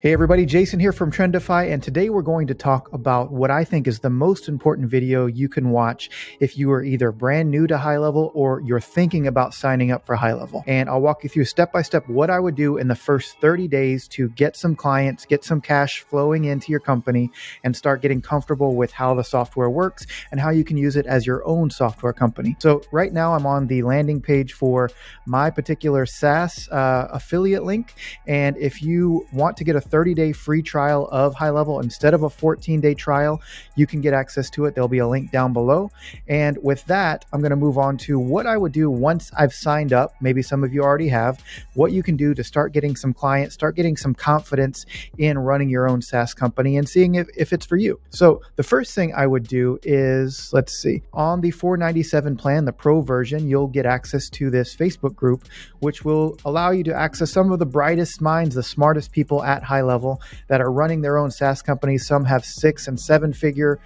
Hey everybody, Jason here from Trendify, and today we're going to talk about what I think is the most important video you can watch if you are either brand new to HighLevel or you're thinking about signing up for HighLevel. And I'll walk you through step by step what I would do in the first 30 days to get some clients, get some cash flowing into your company, and start getting comfortable with how the software works and how you can use it as your own software company. So right now I'm on the landing page for my particular SaaS affiliate link, and if you want to get a 30-day free trial of HighLevel instead of a 14-day trial, you can get access to it. There'll be a link down below. And with that, I'm going to move on to what I would do once I've signed up. Maybe some of you already have. What you can do to start getting some clients, start getting some confidence in running your own SaaS company and seeing if it's for you. So the first thing I would do is, let's see, on the $497 plan, the pro version, you'll get access to this Facebook group, which will allow you to access some of the brightest minds, the smartest people at HighLevel that are running their own SaaS companies. Some have 6- and 7-figure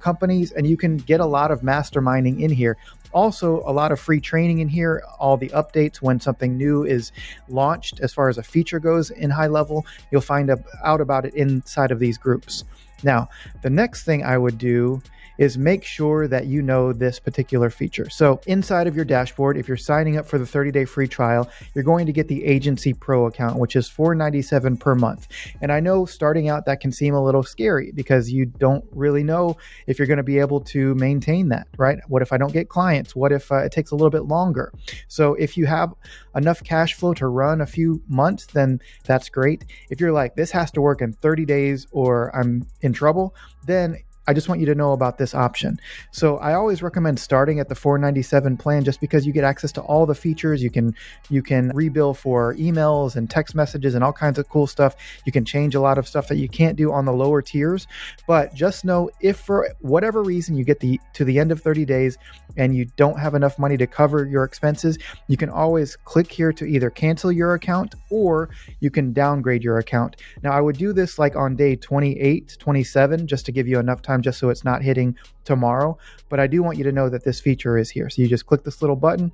companies, and you can get a lot of masterminding in here. Also, a lot of free training in here, all the updates when something new is launched as far as a feature goes in HighLevel. You'll find out about it inside of these groups. Now, the next thing I would do is make sure that you know this particular feature. So inside of your dashboard, if you're signing up for the 30-day free trial, you're going to get the Agency Pro account, which is $497 per month. And I know starting out that can seem a little scary because you don't really know if you're going to be able to maintain that, right? What if I don't get clients? What if it takes a little bit longer? So if you have enough cash flow to run a few months, then that's great. If you're like, this has to work in 30 days or I'm in trouble, then I just want you to know about this option. So I always recommend starting at the $497 plan just because you get access to all the features. You can rebill for emails and text messages and all kinds of cool stuff. You can change a lot of stuff that you can't do on the lower tiers. But just know if for whatever reason you get to the end of 30 days and you don't have enough money to cover your expenses, you can always click here to either cancel your account or you can downgrade your account. Now I would do this like on day 28, 27, just to give you enough time just so it's not hitting tomorrow. But I do want you to know that this feature is here. So you just click this little button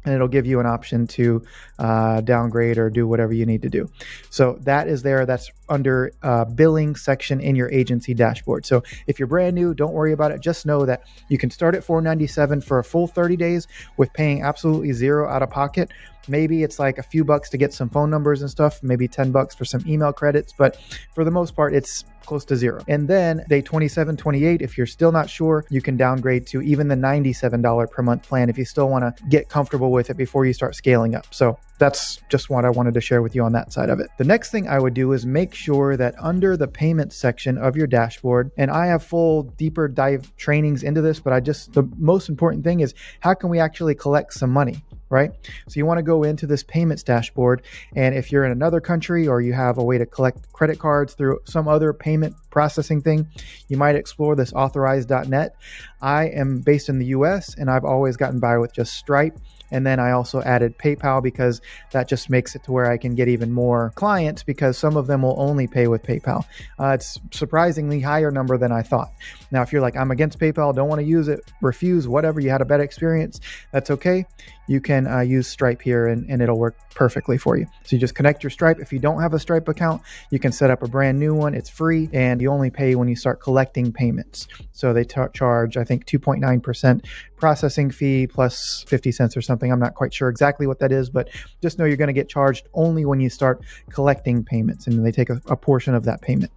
and it'll give you an option to downgrade or do whatever you need to do. So that is there. That's under billing section in your agency dashboard. So if you're brand new, don't worry about it. Just know that you can start at $497 for a full 30 days with paying absolutely zero out of pocket. Maybe it's like a few bucks to get some phone numbers and stuff, maybe $10 for some email credits, but for the most part, it's close to zero. And then day 27, 28, if you're still not sure, you can downgrade to even the $97 per month plan if you still want to get comfortable with it before you start scaling up. So that's just what I wanted to share with you on that side of it. The next thing I would do is make sure that under the payment section of your dashboard, and I have full deeper dive trainings into this, but the most important thing is how can we actually collect some money? Right? So you want to go into this payments dashboard, and if you're in another country or you have a way to collect credit cards through some other payment processing thing, you might explore this authorize.net. I am based in the US and I've always gotten by with just Stripe. And then I also added PayPal because that just makes it to where I can get even more clients because some of them will only pay with PayPal. It's surprisingly higher number than I thought. Now, if you're like, I'm against PayPal, don't want to use it, refuse, whatever, you had a bad experience, that's okay. You can use Stripe here and it'll work perfectly for you. So you just connect your Stripe. If you don't have a Stripe account, you can set up a brand new one. It's free and you only pay when you start collecting payments. So they charge, I think, 2.9% processing fee plus 50 cents or something. I'm not quite sure exactly what that is, but just know you're going to get charged only when you start collecting payments, and they take a portion of that payment.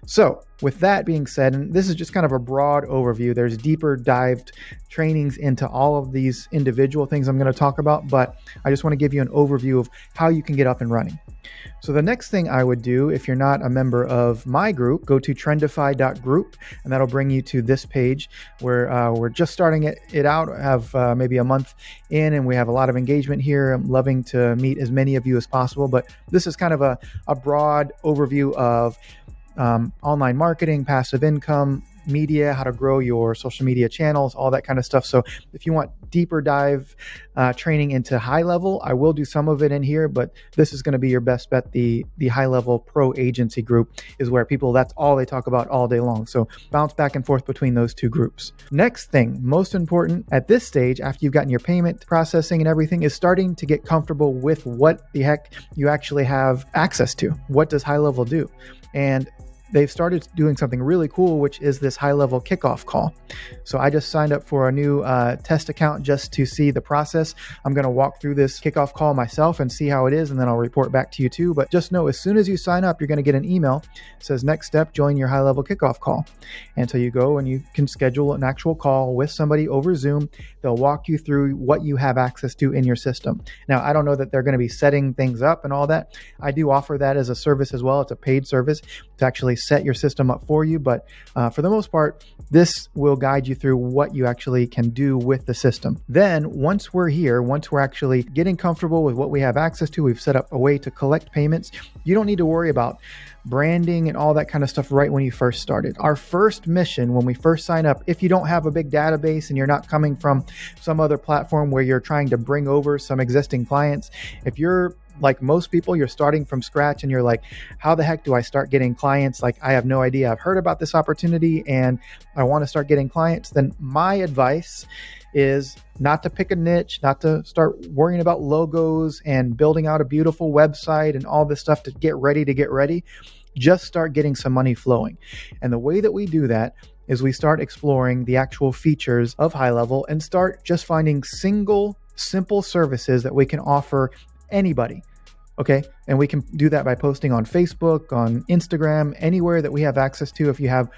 So with that being said, and this is just kind of a broad overview, there's deeper dived trainings into all of these individual things I'm going to talk about, but I just want to give you an overview of how you can get up and running. So the next thing I would do, if you're not a member of my group, go to trendify.group, and that'll bring you to this page where we're just starting it out. I have maybe a month in, and we have a lot of engagement here. I'm loving to meet as many of you as possible, but this is kind of a broad overview of online marketing, passive income, media, how to grow your social media channels, all that kind of stuff. So if you want deeper dive training into HighLevel, I will do some of it in here, but this is going to be your best bet. The HighLevel Pro Agency group is where people, that's all they talk about all day long. So bounce back and forth between those two groups. Next thing, most important at this stage, after you've gotten your payment processing and everything, is starting to get comfortable with what the heck you actually have access to. What does HighLevel do? And they've started doing something really cool, which is this HighLevel Kickoff call. So I just signed up for a new test account just to see the process. I'm going to walk through this Kickoff call myself and see how it is, and then I'll report back to you too. But just know, as soon as you sign up, you're going to get an email that says, next step, join your HighLevel Kickoff call. And so you go and you can schedule an actual call with somebody over Zoom. They'll walk you through what you have access to in your system. Now, I don't know that they're going to be setting things up and all that. I do offer that as a service as well. It's a paid service to actually set your system up for you. But for the most part, this will guide you through what you actually can do with the system. Then once we're here, once we're actually getting comfortable with what we have access to, we've set up a way to collect payments. You don't need to worry about branding and all that kind of stuff right when you first started. Our first mission when we first sign up, if you don't have a big database and you're not coming from some other platform where you're trying to bring over some existing clients, if you're like most people, you're starting from scratch and you're like, how the heck do I start getting clients? Like, I have no idea. I've heard about this opportunity and I want to start getting clients. Then my advice is not to pick a niche, not to start worrying about logos and building out a beautiful website and all this stuff to get ready. Just start getting some money flowing. And the way that we do that is we start exploring the actual features of HighLevel and start just finding simple services that we can offer anybody. Okay. And we can do that by posting on Facebook, on Instagram, anywhere that we have access to. If you have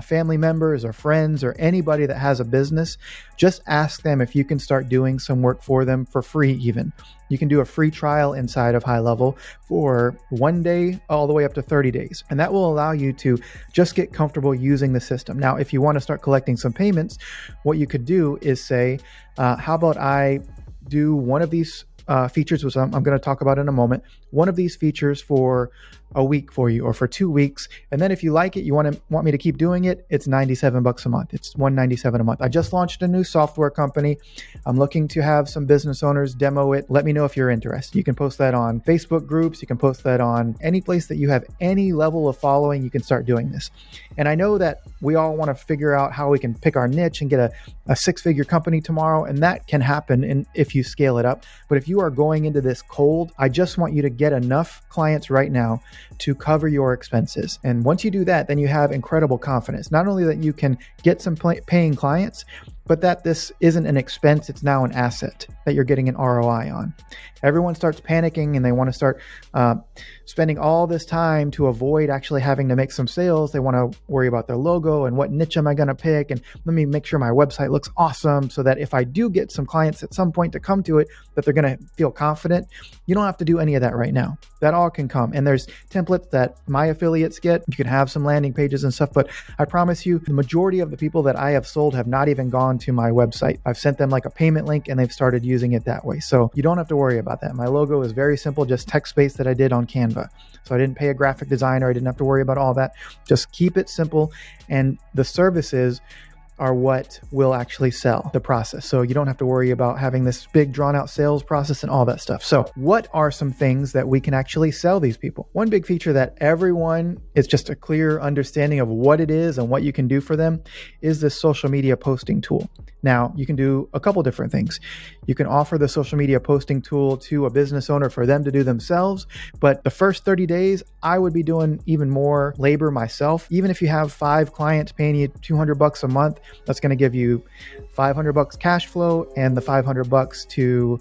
family members or friends or anybody that has a business, just ask them if you can start doing some work for them for free even. You can do a free trial inside of HighLevel for 1 day all the way up to 30 days. And that will allow you to just get comfortable using the system. Now, if you want to start collecting some payments, what you could do is say, how about I do one of these features, which I'm going to talk about in a moment, one of these features for a week for you or for 2 weeks. And then if you like it, you want me to keep doing it, it's $97 a month. It's $197 a month. I just launched a new software company. I'm looking to have some business owners demo it. Let me know if you're interested. You can post that on Facebook groups. You can post that on any place that you have any level of following. You can start doing this. And I know that we all want to figure out how we can pick our niche and get a six-figure company tomorrow. And that can happen if you scale it up. But if you are going into this cold, I just want you to get enough clients right now to cover your expenses. And once you do that, then you have incredible confidence. Not only that you can get some paying clients, but that this isn't an expense, it's now an asset that you're getting an ROI on. Everyone starts panicking and they want to start spending all this time to avoid actually having to make some sales. They want to worry about their logo and what niche am I going to pick, and let me make sure my website looks awesome so that if I do get some clients at some point to come to it, that they're going to feel confident. You don't have to do any of that right now. That all can come. And there's templates that my affiliates get. You can have some landing pages and stuff, but I promise you, the majority of the people that I have sold have not even gone to my website. I've sent them like a payment link and they've started using it that way. So you don't have to worry about that. My logo is very simple, just text-based that I did on Canva. So I didn't pay a graphic designer. I didn't have to worry about all that. Just keep it simple. And the services are what will actually sell the process. So you don't have to worry about having this big drawn out sales process and all that stuff. So what are some things that we can actually sell these people? One big feature that everyone is just a clear understanding of what it is and what you can do for them is this social media posting tool. Now you can do a couple different things. You can offer the social media posting tool to a business owner for them to do themselves. But the first 30 days, I would be doing even more labor myself. Even if you have 5 clients paying you $200 a month, that's going to give you $500 cash flow and the $500 to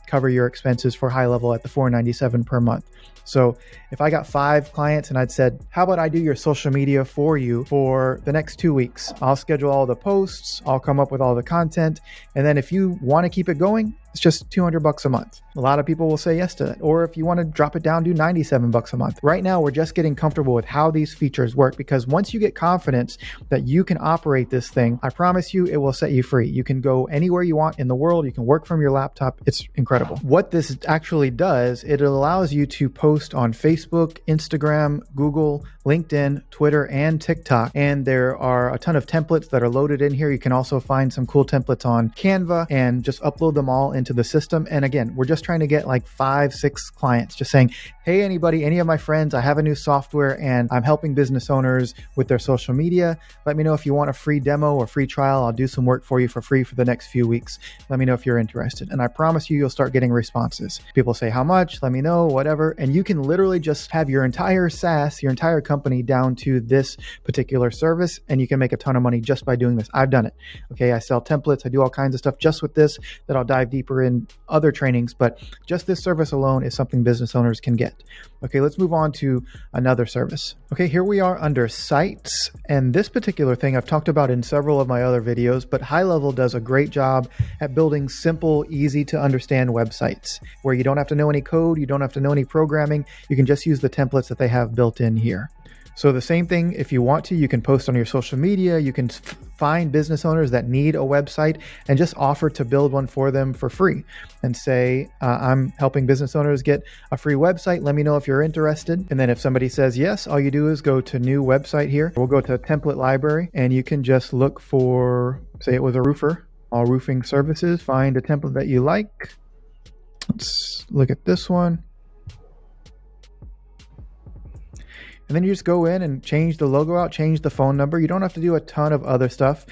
cover your expenses for HighLevel at the $497 per month. So if I got 5 clients and I'd said, how about I do your social media for you for the next 2 weeks? I'll schedule all the posts. I'll come up with all the content. And then if you want to keep it going, it's just $200 a month. A lot of people will say yes to that. Or if you want to drop it down, do $97 a month. Right now, we're just getting comfortable with how these features work, because once you get confidence that you can operate this thing, I promise you, it will set you free. You can go anywhere you want in the world. You can work from your laptop. It's incredible. What this actually does, it allows you to post post on Facebook, Instagram, Google, LinkedIn, Twitter, and TikTok. And there are a ton of templates that are loaded in here. You can also find some cool templates on Canva and just upload them all into the system. And again, we're just trying to get like 5-6 clients, just saying, hey, anybody, any of my friends, I have a new software and I'm helping business owners with their social media. Let me know if you want a free demo or free trial. I'll do some work for you for free for the next few weeks. Let me know if you're interested. And I promise you'll start getting responses. People say, how much? Let me know, whatever. And you can literally just have your entire SaaS, your entire company down to this particular service. And you can make a ton of money just by doing this. I've done it. Okay. I sell templates. I do all kinds of stuff just with this that I'll dive deeper in other trainings, but just this service alone is something business owners can get. Okay, let's move on to another service. Okay, here we are under sites. And this particular thing I've talked about in several of my other videos, but HighLevel does a great job at building simple, easy to understand websites where you don't have to know any code, you don't have to know any programming. You can just use the templates that they have built in here. So the same thing, if you want to, you can post on your social media, you can find business owners that need a website and just offer to build one for them for free and say, I'm helping business owners get a free website. Let me know if you're interested. And then if somebody says yes, all you do is go to new website here. We'll go to template library and you can just look for, say it was a roofer, all roofing services, find a template that you like. Let's look at this one. And then you just go in and change the logo out, change the phone number. You don't have to do a ton of other stuff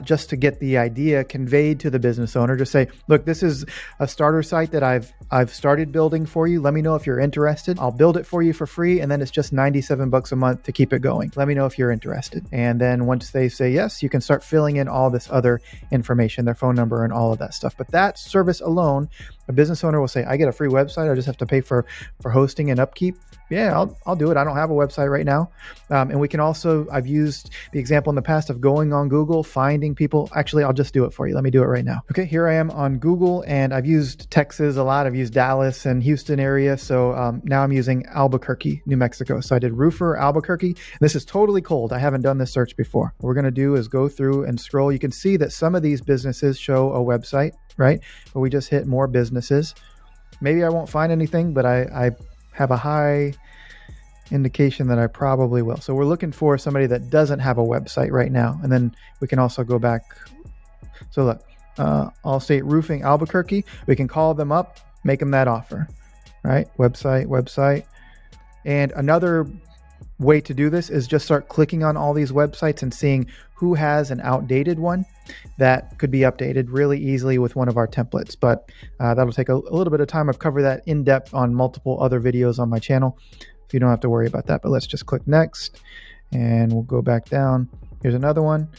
just to get the idea conveyed to the business owner. Just say, look, this is a starter site that I've started building for you. Let me know if you're interested. I'll build it for you for free. And then it's just $97 a month to keep it going. Let me know if you're interested. And then once they say yes, you can start filling in all this other information, their phone number and all of that stuff. But that service alone, a business owner will say, I get a free website. I just have to pay for hosting and upkeep. Yeah, I'll do it. I don't have a website right now. And we can also, I've used the example in the past of going on Google, finding people. Actually, I'll just do it for you. Let me do it right now. Okay, here I am on Google and I've used Texas a lot. I've used Dallas and Houston area. So now I'm using Albuquerque, New Mexico. So I did roofer Albuquerque. This is totally cold. I haven't done this search before. What we're going to do is go through and scroll. You can see that some of these businesses show a website, right? But we just hit more businesses. Maybe I won't find anything, but I have a high indication that I probably will. So we're looking for somebody that doesn't have a website right now. And then we can also go back. So look, Allstate Roofing Albuquerque, we can call them up, make them that offer, right? Website. And another way to do this is just start clicking on all these websites and seeing who has an outdated one that could be updated really easily with one of our templates. But that'll take a little bit of time. I've covered that in depth on multiple other videos on my channel, so you don't have to worry about that. But let's just click next and we'll go back down. Here's another one.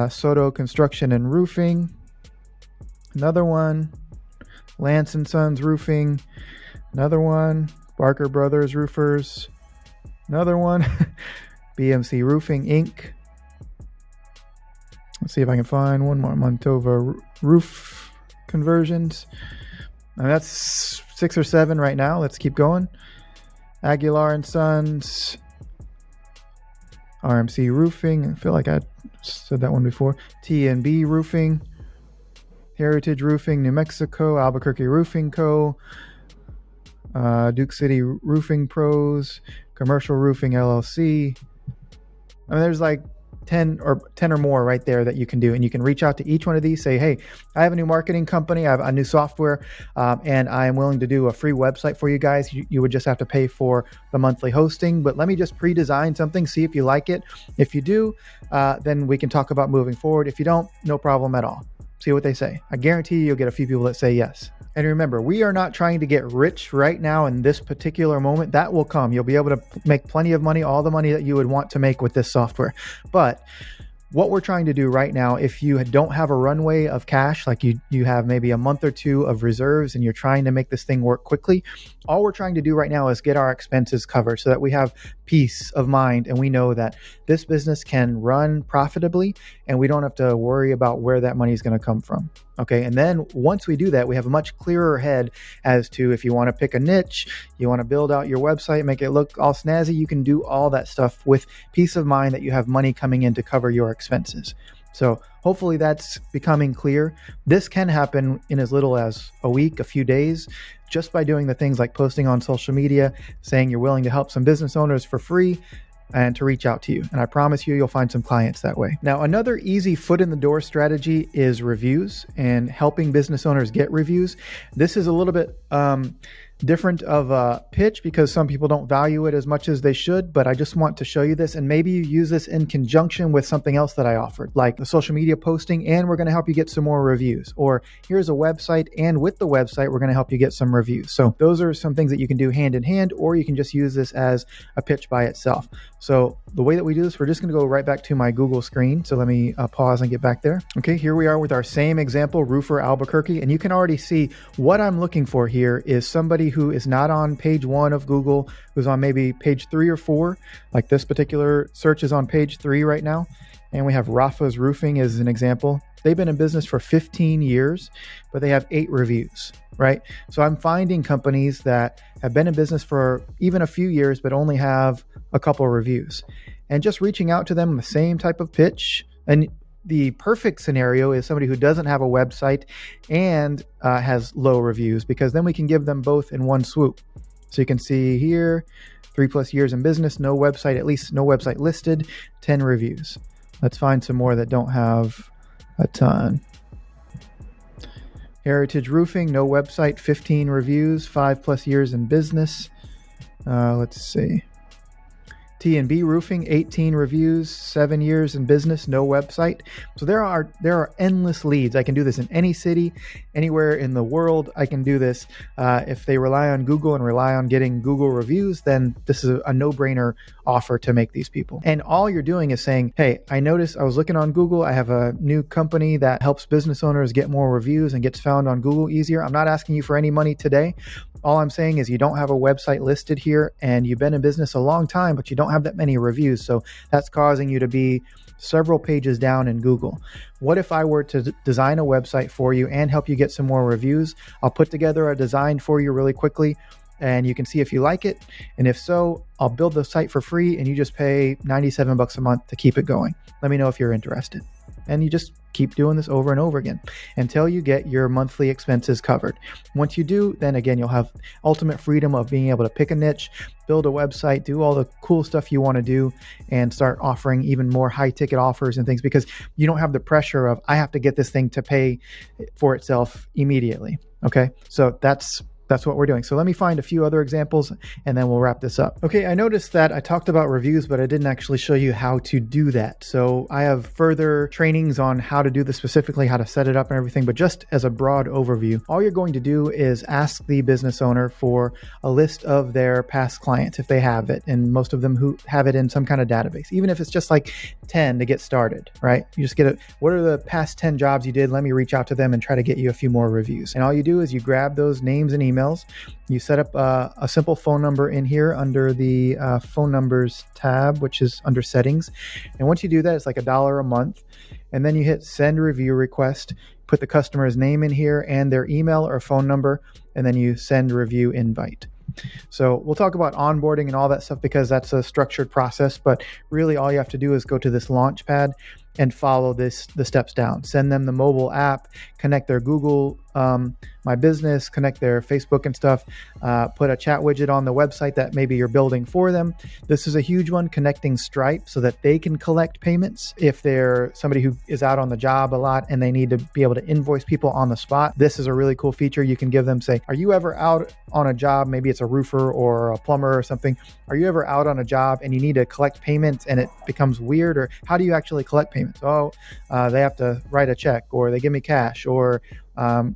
Soto Construction and Roofing. Another one. Lance and Sons Roofing. Another one. Barker Brothers Roofers. Another one. BMC Roofing Inc. Let's see if I can find one more. Montova Roof Conversions. And that's 6 or 7 right now. Let's keep going. Aguilar and Sons. RMC Roofing. I feel like I said that one before. T&B Roofing. Heritage Roofing, New Mexico. Albuquerque Roofing Co. Duke City Roofing Pros. Commercial Roofing LLC. I mean, there's like 10 or more right there that you can do. And you can reach out to each one of these, say, hey, I have a new marketing company. I have a new software, and I am willing to do a free website for you guys. You would just have to pay for the monthly hosting, but let me just pre-design something, see if you like it. If you do, then we can talk about moving forward. If you don't, no problem at all. See what they say. I guarantee you'll get a few people that say yes. And remember, we are not trying to get rich right now in this particular moment. That will come. You'll be able to make plenty of money, all the money that you would want to make with this software. But what we're trying to do right now, if you don't have a runway of cash, like you have maybe a month or two of reserves and you're trying to make this thing work quickly, all we're trying to do right now is get our expenses covered so that we have peace of mind and we know that this business can run profitably and we don't have to worry about where that money is going to come from. Okay. And then once we do that, we have a much clearer head as to if you want to pick a niche, you want to build out your website, make it look all snazzy, you can do all that stuff with peace of mind that you have money coming in to cover your expenses. So hopefully that's becoming clear. This can happen in as little as a week, a few days, just by doing the things like posting on social media, saying you're willing to help some business owners for free, and to reach out to you. And I promise you'll find some clients that way. Now, another easy foot in the door strategy is reviews and helping business owners get reviews. This is a little bit different of a pitch because some people don't value it as much as they should, but I just want to show you this, and maybe you use this in conjunction with something else that I offered, like the social media posting, and we're going to help you get some more reviews, or here's a website, and with the website, we're going to help you get some reviews. So those are some things that you can do hand in hand, or you can just use this as a pitch by itself. So the way that we do this, we're just going to go right back to my Google screen. So let me pause and get back there. Okay, here we are with our same example, Roofer Albuquerque, and you can already see what I'm looking for here is somebody who is not on page 1 of Google, who's on maybe page 3 or 4. Like this particular search is on page 3 right now. And we have Rafa's Roofing as an example. They've been in business for 15 years, but they have 8 reviews, right? So I'm finding companies that have been in business for even a few years, but only have a couple of reviews. And just reaching out to them, the same type of pitch. And the perfect scenario is somebody who doesn't have a website and has low reviews, because then we can give them both in one swoop. So you can see here, 3+ years in business, no website, at least no website listed, 10 reviews. Let's find some more that don't have a ton. Heritage Roofing, no website, 15 reviews, 5+ years in business. Let's see. T&B Roofing, 18 reviews, 7 years in business, no website. So there are endless leads. I can do this in any city, anywhere in the world. I can do this. If they rely on Google and rely on getting Google reviews, then this is a no-brainer offer to make these people. And all you're doing is saying, hey, I noticed I was looking on Google. I have a new company that helps business owners get more reviews and gets found on Google easier. I'm not asking you for any money today. All I'm saying is you don't have a website listed here, and you've been in business a long time, but you don't have that many reviews. So that's causing you to be several pages down in Google. What if I were to design a website for you and help you get some more reviews? I'll put together a design for you really quickly, and you can see if you like it. And if so, I'll build the site for free, and you just pay $97 a month to keep it going. Let me know if you're interested. And you just keep doing this over and over again until you get your monthly expenses covered. Once you do, then again, you'll have ultimate freedom of being able to pick a niche, build a website, do all the cool stuff you want to do, and start offering even more high ticket offers and things, because you don't have the pressure of, I have to get this thing to pay for itself immediately. Okay. So that's what we're doing. So let me find a few other examples, and then we'll wrap this up. Okay, I noticed that I talked about reviews, but I didn't actually show you how to do that. So I have further trainings on how to do this specifically, how to set it up and everything, but just as a broad overview, all you're going to do is ask the business owner for a list of their past clients if they have it, and most of them who have it in some kind of database, even if it's just like 10 to get started, right? You just get what are the past 10 jobs you did? Let me reach out to them and try to get you a few more reviews. And all you do is you grab those names and emails. You set up a simple phone number in here under the phone numbers tab, which is under settings. And once you do that, it's like $1 a month. And then you hit send review request, put the customer's name in here and their email or phone number, and then you send review invite. So we'll talk about onboarding and all that stuff because that's a structured process, but really all you have to do is go to this launch pad and follow the steps down. Send them the mobile app, connect their Google My Business, connect their Facebook and stuff, put a chat widget on the website that maybe you're building for them. This is a huge one, connecting Stripe so that they can collect payments. If they're somebody who is out on the job a lot and they need to be able to invoice people on the spot, this is a really cool feature. You can give them, say, are you ever out on a job? Maybe it's a roofer or a plumber or something. Are you ever out on a job and you need to collect payments and it becomes weird? Or how do you actually collect payments? They have to write a check, or they give me cash, or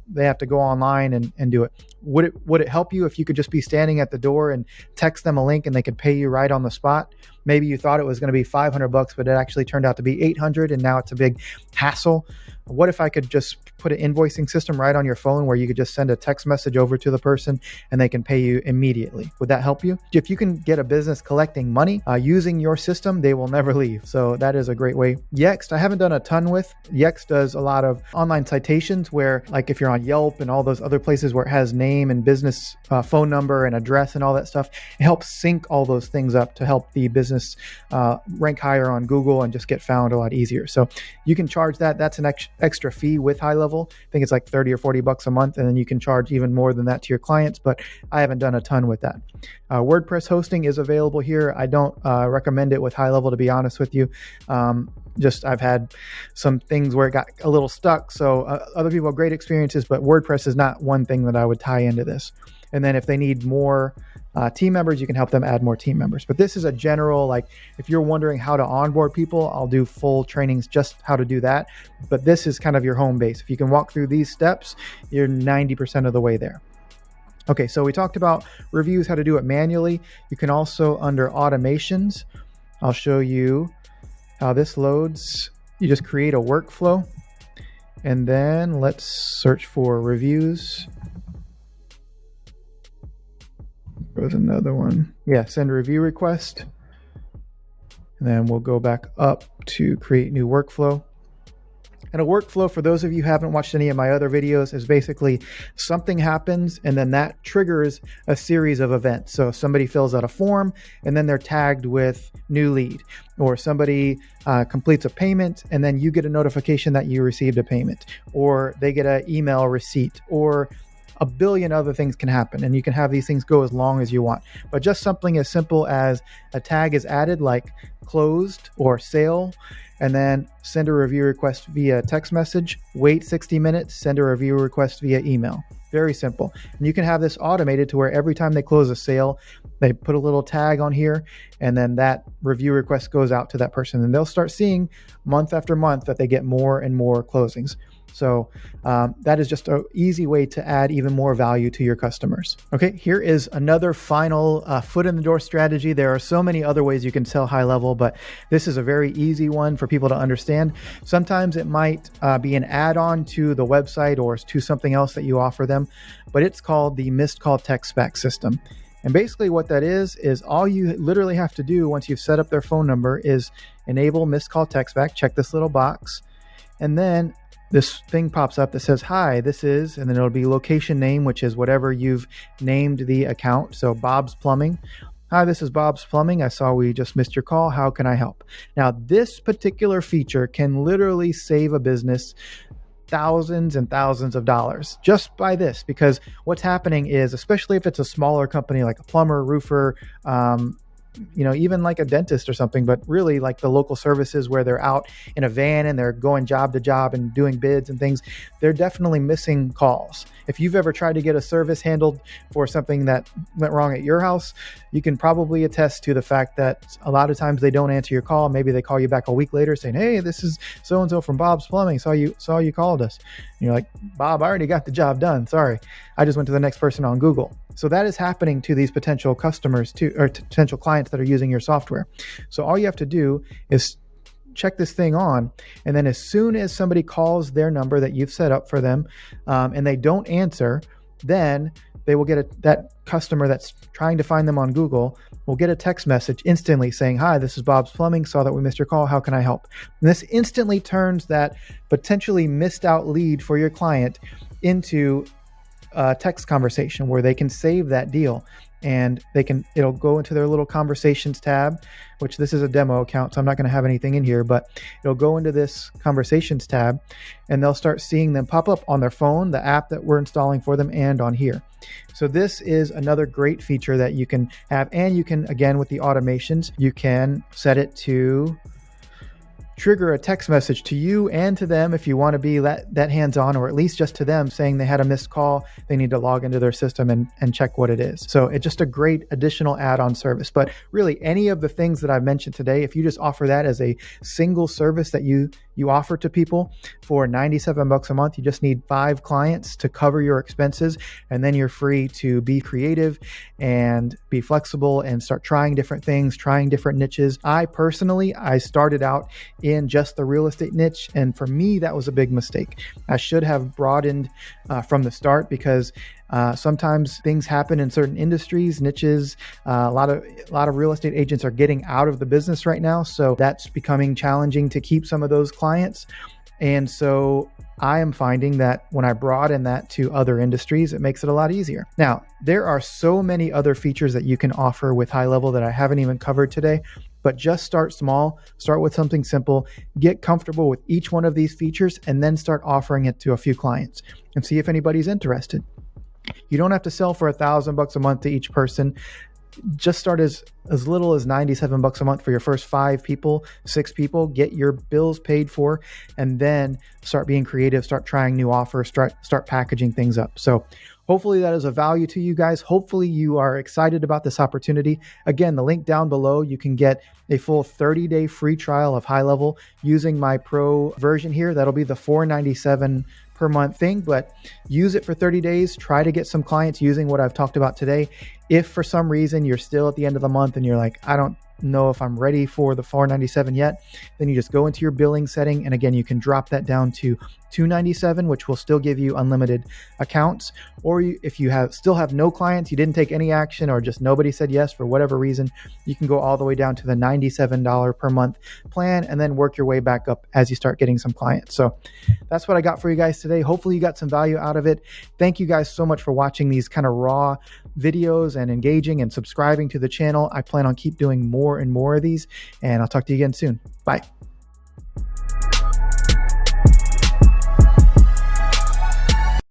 they have to go online and do it. Would it help you if you could just be standing at the door and text them a link and they could pay you right on the spot? Maybe you thought it was going to be $500, but it actually turned out to be $800, and now it's a big hassle. What if I could just put an invoicing system right on your phone where you could just send a text message over to the person and they can pay you immediately? Would that help you? If you can get a business collecting money using your system, they will never leave. So that is a great way. Yext, I haven't done a ton with. Yext does a lot of online citations where, like if you're on Yelp and all those other places where it has names name and business phone number and address and all that stuff. It helps sync all those things up to help the business rank higher on Google and just get found a lot easier. So you can charge that. That's an extra fee with HighLevel. I think it's like 30 or 40 bucks a month, and then you can charge even more than that to your clients, but I haven't done a ton with that. WordPress hosting is available here. I don't recommend it with HighLevel, to be honest with you. I've had some things where it got a little stuck. So other people have great experiences, but WordPress is not one thing that I would tie into this. And then if they need more team members, you can help them add more team members. But this is a general, like if you're wondering how to onboard people, I'll do full trainings just how to do that. But this is kind of your home base. If you can walk through these steps, you're 90% of the way there. Okay, so we talked about reviews, how to do it manually. You can also, under automations, I'll show you how this loads. You just create a workflow, and then let's search for reviews. There's another one. Yeah, send a review request. And then we'll go back up to create new workflow. And a workflow, for those of you who haven't watched any of my other videos, is basically something happens and then that triggers a series of events. So somebody fills out a form and then they're tagged with new lead, or somebody completes a payment and then you get a notification that you received a payment, or they get an email receipt, or a billion other things can happen, and you can have these things go as long as you want. But just something as simple as a tag is added, like closed or sale, and then send a review request via text message, wait 60 minutes, send a review request via email. Very simple. And you can have this automated to where every time they close a sale, they put a little tag on here, and then that review request goes out to that person. And they'll start seeing month after month that they get more and more closings. So that is just an easy way to add even more value to your customers. Okay, here is another final foot in the door strategy. There are so many other ways you can sell HighLevel, but this is a very easy one for people to understand. Sometimes it might be an add-on to the website or to something else that you offer them, but it's called the missed call text back system. And basically what that is all you literally have to do once you've set up their phone number is enable missed call text back, check this little box, and then this thing pops up that says, hi, this is, and then it'll be location name, which is whatever you've named the account. So Bob's Plumbing. Hi, this is Bob's Plumbing. I saw we just missed your call. How can I help? Now, this particular feature can literally save a business thousands and thousands of dollars just by this, because what's happening is, especially if it's a smaller company like a plumber, roofer, even like a dentist or something, but really like the local services where they're out in a van and they're going job to job and doing bids and things, they're definitely missing calls. If you've ever tried to get a service handled for something that went wrong at your house, you can probably attest to the fact that a lot of times they don't answer your call. Maybe they call you back a week later saying, hey, this is so-and-so from Bob's Plumbing. Saw you called us. And you're like, Bob, I already got the job done. Sorry. I just went to the next person on Google. So that is happening to these potential customers or potential clients that are using your software. So all you have to do is check this thing on, and then as soon as somebody calls their number that you've set up for them, and they don't answer, then they will get that customer that's trying to find them on Google will get a text message instantly saying, hi, this is Bob's Plumbing. Saw that we missed your call. How can I help? And this instantly turns that potentially missed out lead for your client into a text conversation where they can save that deal, and it'll go into their little conversations tab, which this is a demo account, so I'm not going to have anything in here, but it'll go into this conversations tab and they'll start seeing them pop up on their phone, the app that we're installing for them, and on here. So this is another great feature that you can have. And you can, again, with the automations, you can set it to trigger a text message to you and to them if you want to be that hands-on, or at least just to them saying they had a missed call, they need to log into their system and check what it is. So it's just a great additional add-on service. But really, any of the things that I've mentioned today, if you just offer that as a single service that you offer to people for $97 a month, you just need 5 clients to cover your expenses, and then you're free to be creative and be flexible and start trying different things, trying different niches. I started out in just the real estate niche, and for me, that was a big mistake. I should have broadened from the start, because sometimes things happen in certain industries, niches. A lot of real estate agents are getting out of the business right now, so that's becoming challenging to keep some of those clients. And so I am finding that when I broaden that to other industries, it makes it a lot easier. Now, there are so many other features that you can offer with HighLevel that I haven't even covered today, but just start small, start with something simple, get comfortable with each one of these features, and then start offering it to a few clients and see if anybody's interested. You don't have to sell for $1,000 a month to each person. Just start as little as $97 a month for your first 5 people, 6 people, get your bills paid for, and then start being creative, start trying new offers, start packaging things up. So hopefully that is of value to you guys. Hopefully you are excited about this opportunity. Again, the link down below, you can get a full 30-day free trial of HighLevel using my pro version here. That'll be the $497 per month thing, but use it for 30 days. Try to get some clients using what I've talked about today. If for some reason you're still at the end of the month and you're like, I don't know if I'm ready for the $497 yet, then you just go into your billing setting. And again, you can drop that down to $297, which will still give you unlimited accounts. Or if you still have no clients, you didn't take any action, or just nobody said yes for whatever reason, you can go all the way down to the $97 per month plan and then work your way back up as you start getting some clients. So that's what I got for you guys today. Hopefully you got some value out of it. Thank you guys so much for watching these kind of raw videos and engaging and subscribing to the channel. I plan on keep doing more and more of these, and I'll talk to you again soon. Bye.